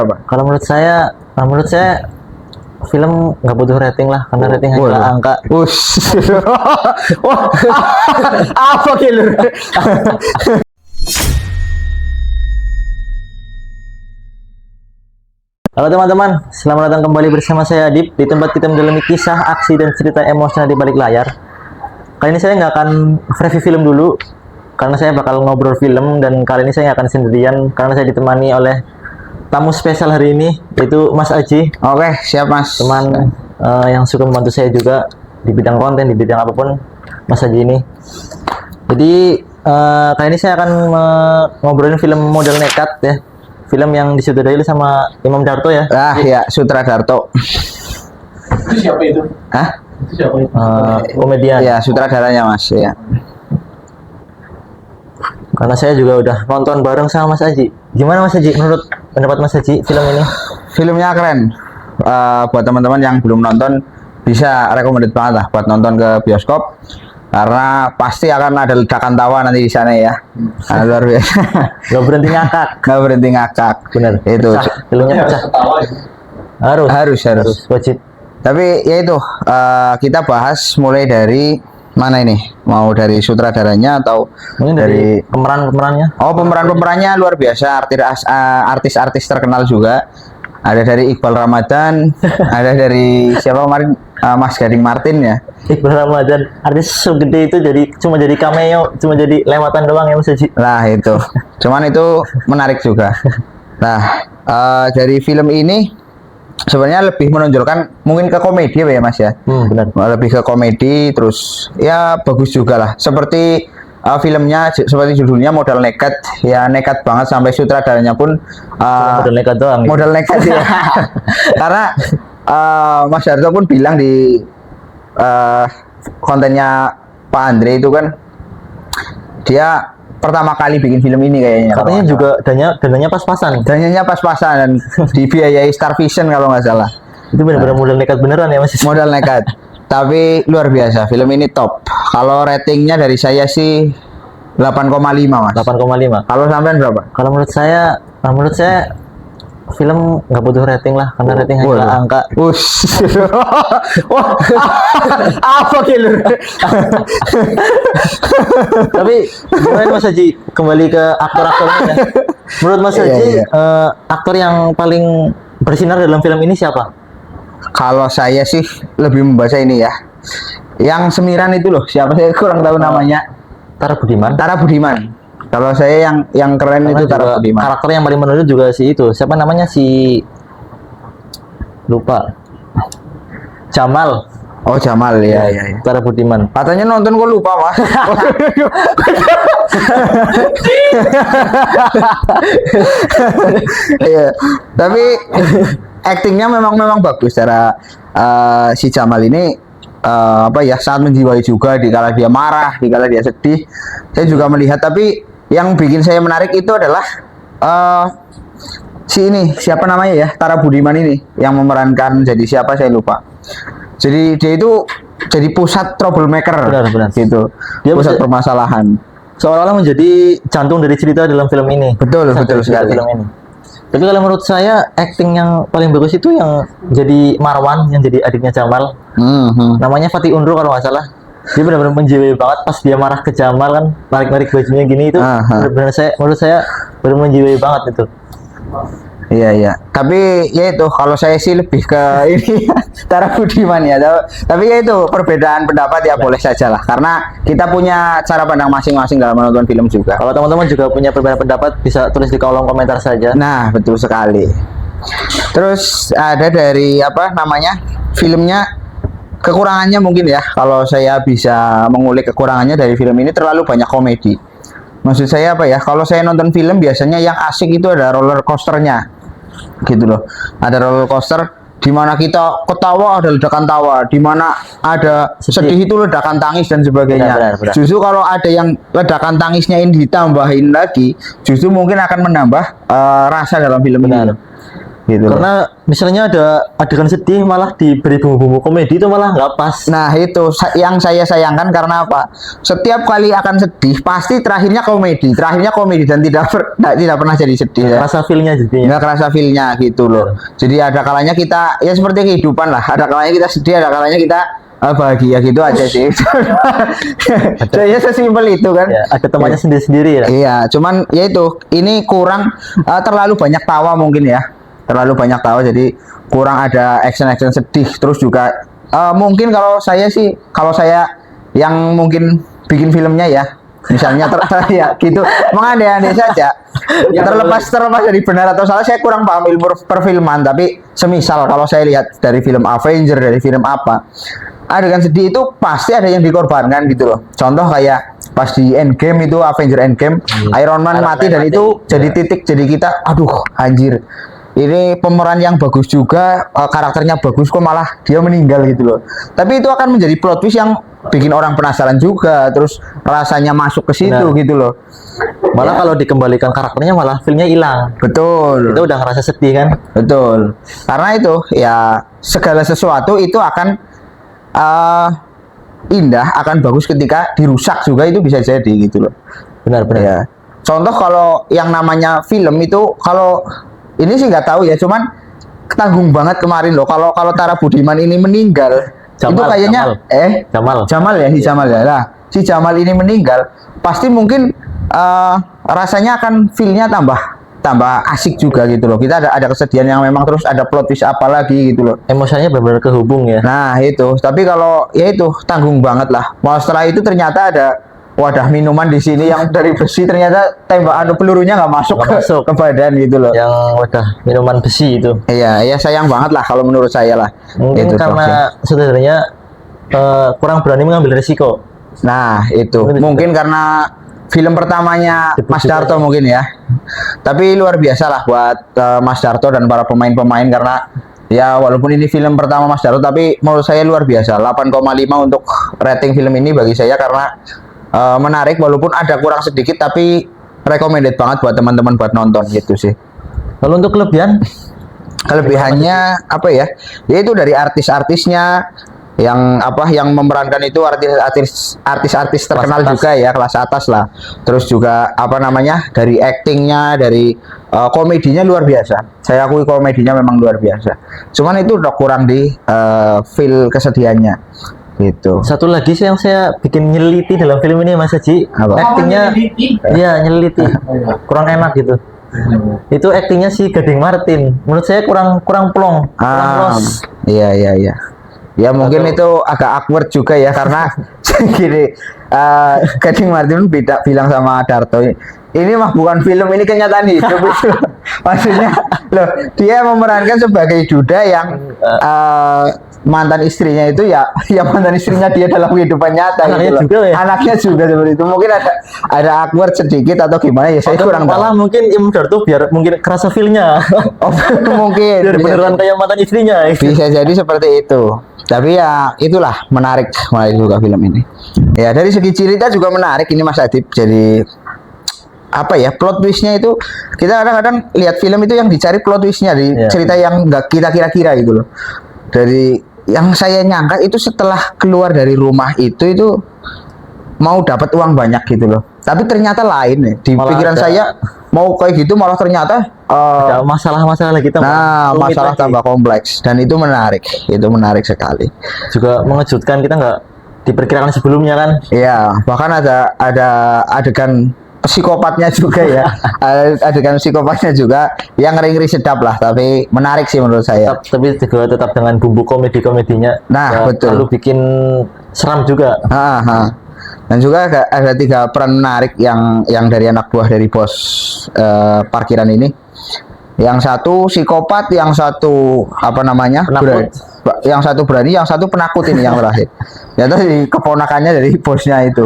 Kalau menurut saya film nggak butuh rating lah, karena rating hanya angka. Ush. Wah, apa kilo? Halo teman-teman, selamat datang kembali bersama saya Adib di tempat kita mendalami kisah, aksi, dan cerita emosional di balik layar. Kali ini saya nggak akan review film dulu, karena saya bakal ngobrol film, dan kali ini saya nggak akan sendirian, karena saya ditemani oleh tamu spesial hari ini, yaitu Mas Aji. Oke, siap Mas. Teman yang suka membantu saya juga di bidang konten, di bidang apapun, Mas Aji ini. Jadi kali ini saya akan ngobrolin film Modal Nekat ya. Film yang disutradarai sama Imam Darto ya. Ya, Sutradarto. Itu siapa itu? Hah? Itu siapa itu? Komedian. Ya, sutradaranya Mas ya. Karena saya juga udah nonton bareng sama Mas Aji. Gimana Mas Aji? Menurut pendapat Mas Aji film ini? Filmnya keren. Buat teman-teman yang belum nonton bisa recommended banget lah buat nonton ke bioskop. Karena pasti akan ada ledakan tawa nanti di sana ya. Luar biasa. Gak berhenti ngakak. Gak berhenti ngakak. Bener. Itu Filmnya pecah. Ketawa ya. Harus wajib. Tapi ya itu kita bahas mulai dari mana ini? Mau dari sutradaranya atau Mungkin dari pemerannya. Oh, pemerannya luar biasa, artis-artis terkenal juga. Ada dari Iqbal Ramadan, ada dari siapa kemarin, Mas Gading Martin ya. Iqbal Ramadan, artis segede itu cuma jadi cameo, cuma jadi lewatan doang ya Mas Aji. Lah itu, cuman itu menarik juga. Nah, dari film ini sebenarnya lebih menonjolkan mungkin ke komedi ya Mas ya. Benar. Lebih ke komedi, terus ya bagus juga lah. Seperti filmnya seperti judulnya Modal Nekat, ya nekat banget sampai sutradaranya pun Modal nekat doang. modal nekat ya. Karena Mas Darto pun bilang di kontennya Pak Andre itu kan dia pertama kali bikin film ini kayaknya. Katanya juga dananya pas-pasan. Dananya pas-pasan dan dibiayai Star Vision kalau nggak salah. Itu benar-benar modal nekat beneran ya Mas. Modal nekat. Tapi luar biasa, film ini top. Kalau ratingnya dari saya sih 8,5 Mas. 8,5. Kalau sampean berapa? Kalau menurut saya film nggak butuh rating lah, karena rating hanya angka. Ush. Wah, apa kilo? Tapi gimana Mas Haji, kembali ke aktor-aktornya ya. Menurut Mas Haji, aktor yang paling bersinar dalam film ini siapa? Kalau saya sih lebih membaca ini ya. Yang semiran itu loh, siapa saya kurang tahu namanya. Tara Budiman. Tara Budiman. Kalau saya yang keren Karena itu Tara Budiman. Karakter yang paling menonjol juga si itu. Siapa namanya, lupa. Jamal. Oh, Jamal ya. Tara Budiman. Katanya nonton kok lupa Mas. Iya. Tapi aktingnya memang bagus. Cara si Jamal ini sangat menjiwai juga di kala dia marah, di kala dia sedih. Saya juga melihat, tapi yang bikin saya menarik itu adalah si ini, siapa namanya ya, Tara Budiman ini yang memerankan jadi siapa saya lupa. Jadi dia itu jadi pusat troublemaker. Benar. Gitu. Dia pusat permasalahan. Seolah-olah menjadi jantung dari cerita dalam film ini. Betul sekali. Film ini. Tapi kalau menurut saya, acting yang paling bagus itu yang jadi Marwan, yang jadi adiknya Jamal. Namanya Fatih Unru kalau nggak salah. Dia benar-benar menjiwai banget pas dia marah ke Jamal kan, narik-narik bajunya gini itu. Benar-benar menurut saya benar menjiwai banget itu. Iya. Tapi ya itu, kalau saya sih lebih ke ini Tara Budiman ya. Tapi ya itu perbedaan pendapat ya boleh saja lah. Karena kita punya cara pandang masing-masing dalam menonton film juga. Kalau teman-teman juga punya perbedaan pendapat, bisa tulis di kolom komentar saja. Nah, betul sekali. Terus ada dari filmnya, kekurangannya mungkin ya. Kalau saya bisa mengulik kekurangannya dari film ini, terlalu banyak komedi. Maksud saya kalau saya nonton film biasanya yang asik itu ada roller coasternya. Gitu loh. Ada roller coaster di mana kita ketawa ada ledakan tawa, di mana ada sedih itu ledakan tangis dan sebagainya. Benar. Justru kalau ada yang ledakan tangisnya ini ditambahin lagi, justru mungkin akan menambah rasa dalam film ini. gitu loh. Karena misalnya ada adegan sedih malah diberi bumbu-bumbu komedi itu malah nggak pas. Nah itu yang saya sayangkan karena apa? Setiap kali akan sedih pasti terakhirnya komedi dan tidak pernah jadi sedih ya. Rasa feel-nya jadinya. Nggak kerasa feel-nya gitu loh. Jadi ada kalanya kita ya seperti kehidupan lah. Ada kalanya kita sedih, ada kalanya kita bahagia gitu aja sih. Saya sesimpel itu kan. Ya, ada temannya sendiri-sendiri ya. Iya, cuman ya itu ini kurang terlalu banyak tawa mungkin ya. Terlalu banyak tawa jadi kurang ada action sedih. Terus juga mungkin kalau saya yang mungkin bikin filmnya ya, misalnya ya gitu mengandai-andai saja. terlepas dari benar atau salah, saya kurang paham ilmu perfilman, tapi semisal kalau saya lihat dari film Avenger, dari film apa, adegan sedih itu pasti ada yang dikorbankan gitu loh. Contoh kayak pas di Endgame itu, Avenger Endgame, Iron Man mati dan itu jadi titik, jadi kita aduh anjir, ini pemeran yang bagus juga, karakternya bagus kok malah dia meninggal gitu loh. Tapi itu akan menjadi plot twist yang bikin orang penasaran juga, terus rasanya masuk ke situ gitu loh. Malah kalau dikembalikan karakternya malah feel-nya hilang. Betul. Kita udah ngerasa sedih kan? Betul. Karena itu ya segala sesuatu itu akan indah, akan bagus ketika dirusak juga, itu bisa jadi gitu loh. Benar-benar. Ya. Contoh kalau yang namanya film itu, kalau ini sih nggak tahu ya, cuman tanggung banget kemarin loh. Kalau Tara Budiman ini meninggal, itu kayaknya Jamal ya, si Jamal ya. Nah, si Jamal ini meninggal, pasti mungkin rasanya akan feel-nya tambah asik juga gitu loh. Kita ada kesedihan yang memang terus ada plot twist apa lagi gitu loh. Emosinya benar-benar kehubung ya. Nah itu, tapi kalau ya itu tanggung banget lah. Malah setelah itu ternyata ada wadah minuman di sini yang dari besi, ternyata pelurunya nggak masuk ke badan gitu loh. Yang wadah minuman besi itu. Iya, ya sayang banget lah kalau menurut saya lah. Mungkin itu karena sebenarnya kurang berani mengambil risiko. Nah itu mungkin karena film pertamanya Mas Darto mungkin ya. Tapi luar biasa lah buat Mas Darto dan para pemain-pemain, karena ya walaupun ini film pertama Mas Darto, tapi menurut saya luar biasa. 8,5 untuk rating film ini bagi saya, karena menarik walaupun ada kurang sedikit, tapi recommended banget buat teman-teman buat nonton gitu sih. Lalu untuk Kelebihannya apa ya? Yaitu dari artis-artisnya yang memerankan itu artis-artis terkenal juga ya, kelas atas lah. Terus juga dari actingnya, dari komedinya luar biasa. Saya akui komedinya memang luar biasa. Cuman itu udah kurang di feel kesedihannya gitu. Satu lagi sih yang saya bikin nyeliti dalam film ini Mas Haji, actingnya iya nyeliti, kurang enak gitu. Itu actingnya si Gading Martin, menurut saya kurang plong, kurang los. Iya. Ya mungkin itu agak awkward juga ya, karena gini, Gading Martin beda bilang sama Darto, ini mah bukan film, ini kenyataan hidup itu. Maksudnya loh, dia memerankan sebagai duda yang mantan istrinya itu ya mantan istrinya dia dalam kehidupan nyata. Anaknya juga seperti itu. Mungkin ada awkward sedikit atau gimana ya, saya kurang tahu. Malah mungkin Imam Darto biar mungkin kerasa feel-nya. Mungkin biar beneran kayak mantan istrinya. Bisa jadi seperti itu. Tapi ya itulah menarik juga film ini. Ya dari segi cerita juga menarik ini Mas Adib. Jadi apa ya, plot twistnya itu kita kadang-kadang lihat film itu yang dicari plot twistnya di cerita yang nggak kita kira-kira gitu loh. Dari yang saya nyangka itu setelah keluar dari rumah itu mau dapat uang banyak gitu loh. Tapi ternyata lain nih. Di malah pikiran saya mau kayak gitu, malah ternyata ada masalah-masalah lagi. Nah, masalah tambah kompleks, dan itu menarik sekali. Juga mengejutkan, kita nggak diperkirakan sebelumnya kan. Iya, bahkan ada adegan psikopatnya juga ya. Adegan psikopatnya juga yang ngeri-ngeri sedap lah, tapi menarik sih menurut saya. Tapi juga tetap dengan bumbu komedinya. Nah, betul. Lalu bikin seram juga. Dan juga ada 3 peran menarik yang dari anak buah dari bos parkiran ini. Yang satu psikopat, yang satu penakut. Yang satu berani, yang satu penakut ini yang terakhir. Ya tadi keponakannya dari bosnya itu.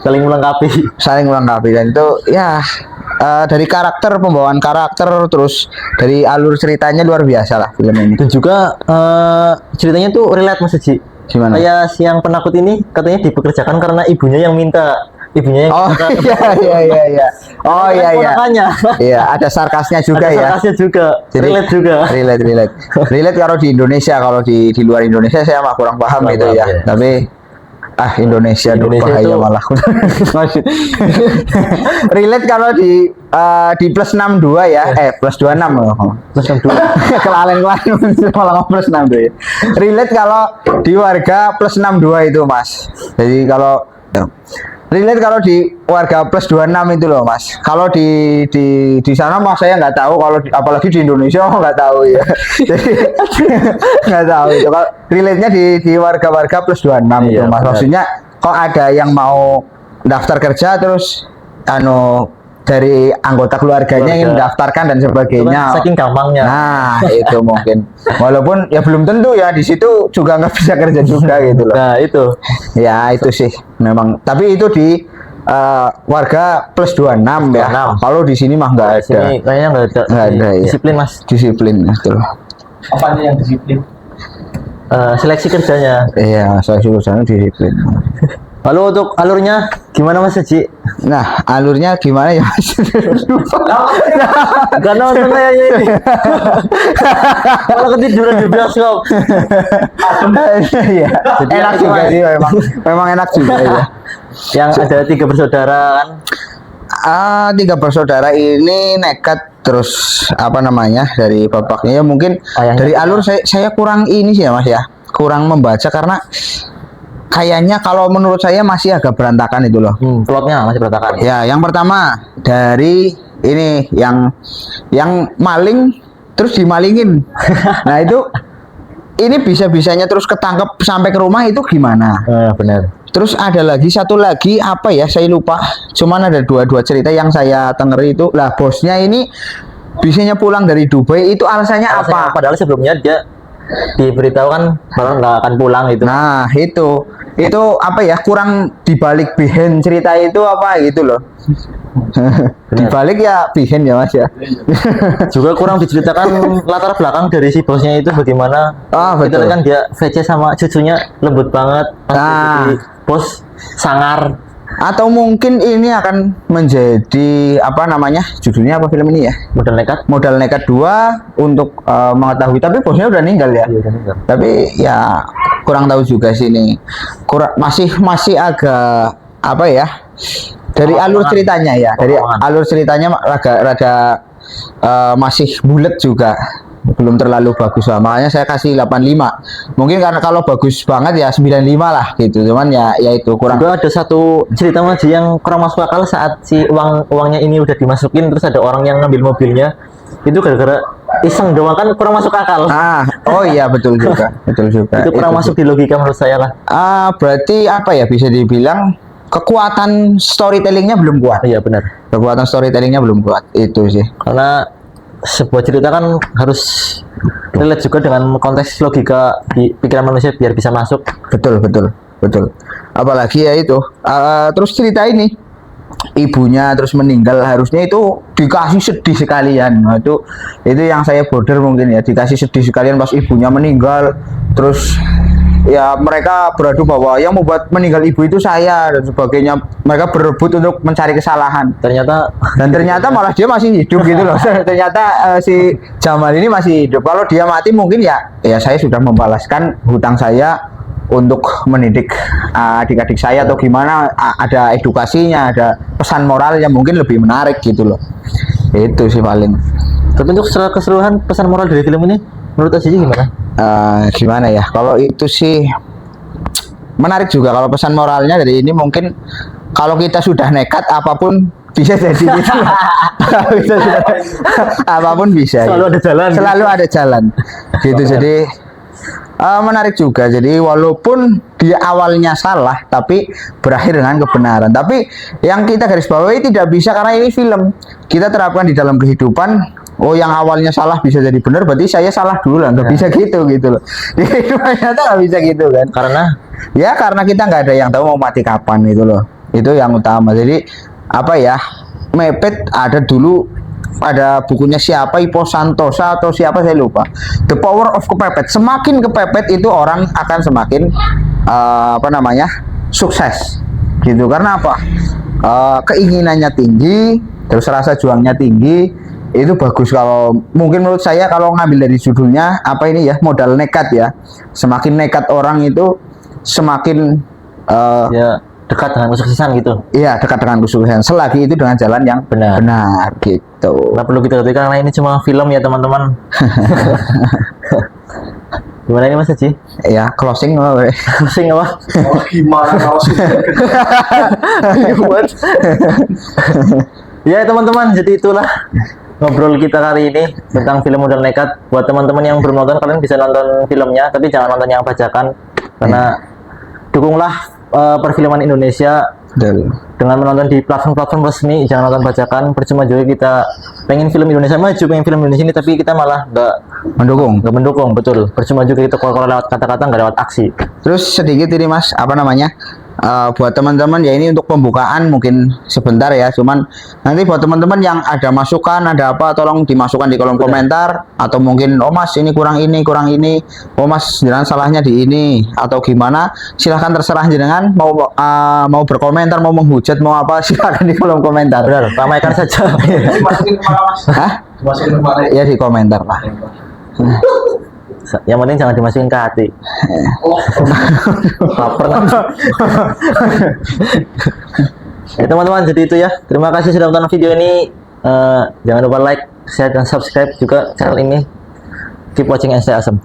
Saling melengkapi Dan itu ya dari pembawaan karakter, terus dari alur ceritanya luar biasa lah film ini. Dan juga ceritanya tuh relate Mas Haji. Gimana? Kayak si yang penakut ini katanya dipekerjakan karena ibunya yang minta ibunya yang Oh iya. Oh iya. Ponakannya. Iya, ada sarkasnya juga Ada ya. sarkasnya juga. Jadi, Relate juga. Relate kalau di Indonesia, kalau di luar Indonesia saya mah kurang paham Kurang itu paham, ya. ya. Tapi Indonesia bahaya itu- malah. Relate kalau di plus 62 ya. Plus 26 loh. Plus 62. Kelalen malah plus 62 ya. Relate kalau di warga plus 62 itu Mas. Jadi kalau relate kalau di warga plus 26 itu loh Mas. Kalau di sana Mas saya nggak tahu, kalau apalagi di Indonesia nggak tahu ya. Jadi nggak tahu itu. Kalau relate-nya di warga-warga plus 26 itu Iya, Mas. benar. Maksudnya kok ada yang mau daftar kerja terus dari anggota keluarganya ingin mendaftarkan dan Itu sebagainya. kan saking gampangnya. Nah, itu mungkin. Walaupun ya belum tentu ya di situ juga nggak bisa kerja juga gitu loh. Nah, itu. Ya, itu sih memang. Tapi itu di warga plus 26 ya. 26. Kalau di sini mah nggak ada. Sini kayaknya nggak ada. Nggak ada, ya. Disiplin, Mas. Disiplin itu loh. Apanya yang disiplin? Seleksi kerjanya. Iya, saya suruh sana disiplin. Lalu untuk alurnya gimana Mas Haji? Nah, alurnya gimana ya Mas? Gak nonton kayaknya ini. Malah ketiduran di bioskop. Iya. Jadi Enak itu, juga Mas. sih memang. Memang enak juga ya. Yang ada 3 bersaudara kan. 3 bersaudara ini nekat terus apa namanya dari bapaknya ya mungkin Ayahnya. dari alur saya kurang ini sih ya Mas ya, kurang membaca karena kayaknya kalau menurut saya masih agak berantakan itu loh. Plotnya masih berantakan. Ya, yang pertama dari ini yang maling terus dimalingin. Nah, itu ini bisa-bisanya terus ketangkep sampai ke rumah itu gimana? Benar. Terus ada lagi satu lagi apa ya saya lupa. Cuman ada dua cerita yang saya denger itu. Lah bosnya ini bisanya pulang dari Dubai itu alasannya Alasannya apa? Padahal sebelumnya dia diberitahu kan kalau nggak akan pulang gitu. Nah itu apa ya kurang dibalik behind cerita itu apa gitu loh. Dibalik ya behind ya Mas ya. Juga kurang diceritakan latar belakang dari si bosnya itu bagaimana. Betul. Kita kan dia VC sama cucunya lembut banget. Pas jadi bos sangar. Atau mungkin ini akan menjadi apa namanya judulnya apa film ini ya? Modal nekat 2 untuk mengetahui, tapi bosnya udah meninggal ya. Iya, udah meninggal. Tapi ya kurang tahu juga sih ini. Masih agak apa ya? Dari alur ceritanya ya, dari alur ceritanya rada masih bulat juga. Belum terlalu bagus lah. Makanya saya kasih 85. Mungkin karena kalau bagus banget ya 95 lah gitu. Cuman ya itu kurang. Juga ada satu cerita Mas yang kurang masuk akal saat si uangnya ini udah dimasukin terus ada orang yang ngambil mobilnya. Itu gara-gara iseng doang kan kurang masuk akal. Oh iya betul juga. Betul juga. Itu kurang masuk di logika menurut saya lah. Berarti apa ya bisa dibilang kekuatan storytellingnya belum kuat. Iya benar. Kekuatan storytellingnya belum kuat itu sih. Karena sebuah cerita kan harus relate juga dengan konteks logika di pikiran manusia biar bisa masuk. Betul. Apalagi ya itu. Terus cerita ini ibunya terus meninggal harusnya itu dikasih sedih sekalian. Nah, itu yang saya border mungkin ya dikasih sedih sekalian pas ibunya meninggal. Terus ya mereka beradu bahwa yang membuat meninggal ibu itu saya dan sebagainya. Mereka berebut untuk mencari kesalahan. Ternyata malah dia masih hidup gitu loh. Ternyata si Jamal ini masih hidup. Kalau dia mati mungkin ya saya sudah membalaskan hutang saya untuk mendidik adik-adik saya atau gimana, ada edukasinya, ada pesan moral yang mungkin lebih menarik gitu loh. Itu sih paling. Tapi untuk secara keseluruhan pesan moral dari film ini menurut Aziz gimana? Gimana ya? Kalau itu sih menarik juga. Kalau pesan moralnya dari ini mungkin kalau kita sudah nekat apapun bisa jadi gitu. Apapun bisa. Selalu ada jalan. Gitu. Jadi menarik juga. Jadi walaupun dia awalnya salah tapi berakhir dengan kebenaran. Tapi yang kita garis bawahi tidak bisa karena ini film. Kita terapkan di dalam kehidupan. Oh, yang awalnya salah bisa jadi benar, berarti saya salah dulu lah. Nggak bisa gitu loh. Di kehidupan nyata nggak bisa gitu kan. Karena kita nggak ada yang tahu mau mati kapan gitu loh. Itu yang utama. Jadi apa ya? Mepet ada bukunya siapa, Ipo Santosa atau siapa saya lupa. The Power of Kepepet. Semakin kepepet itu orang akan semakin sukses. Gitu. Karena apa? keinginannya tinggi, terus rasa juangnya tinggi, itu bagus. Kalau mungkin menurut saya kalau ngambil dari judulnya apa ini ya, modal nekat ya. Semakin nekat orang itu semakin Ya dekat dengan kesuksesan gitu. iya dekat dengan kesuksesan. Selagi itu dengan jalan yang Benar. benar gitu. Nggak perlu kita ketahui karena ini cuma film ya teman-teman. Gimana ini Mas Haji? Ya closing we. Pusing apa? Oh, gimana kalau sih? Buat. Ya teman-teman, jadi itulah ngobrol kita kali ini tentang film Modal Nekat. Buat teman-teman yang belum nonton, kalian bisa nonton filmnya, tapi jangan nonton yang bajakan karena dukunglah perfilman Indonesia Betul. dengan menonton di platform-platform resmi. Jangan nonton bajakan, percuma juga kita pengen film Indonesia maju, pengen film Indonesia ini, tapi kita malah Mendukung. nggak mendukung. Betul, percuma juga kita kalau lewat kata-kata, nggak lewat aksi. Terus sedikit ini Mas, apa namanya? Buat teman-teman ya ini untuk pembukaan mungkin sebentar ya, cuman nanti buat teman-teman yang ada masukan, ada apa, tolong dimasukkan di kolom komentar, atau mungkin oh Mas ini kurang ini, oh Mas jangan salahnya di ini atau gimana, silahkan terserah jenengan mau berkomentar, mau menghujat, mau apa, silahkan di kolom komentar. Benar, ramaikan saja. Dimasukin kemana mas? Hah? Dimasukin kemana? Ya di komentar lah. Yang penting jangan dimasukin ke hati. Oh, Laper nanti. Ya teman-teman, jadi itu ya. Terima kasih sudah menonton video ini. Jangan lupa like, share, dan subscribe juga channel ini. Keep watching and stay awesome.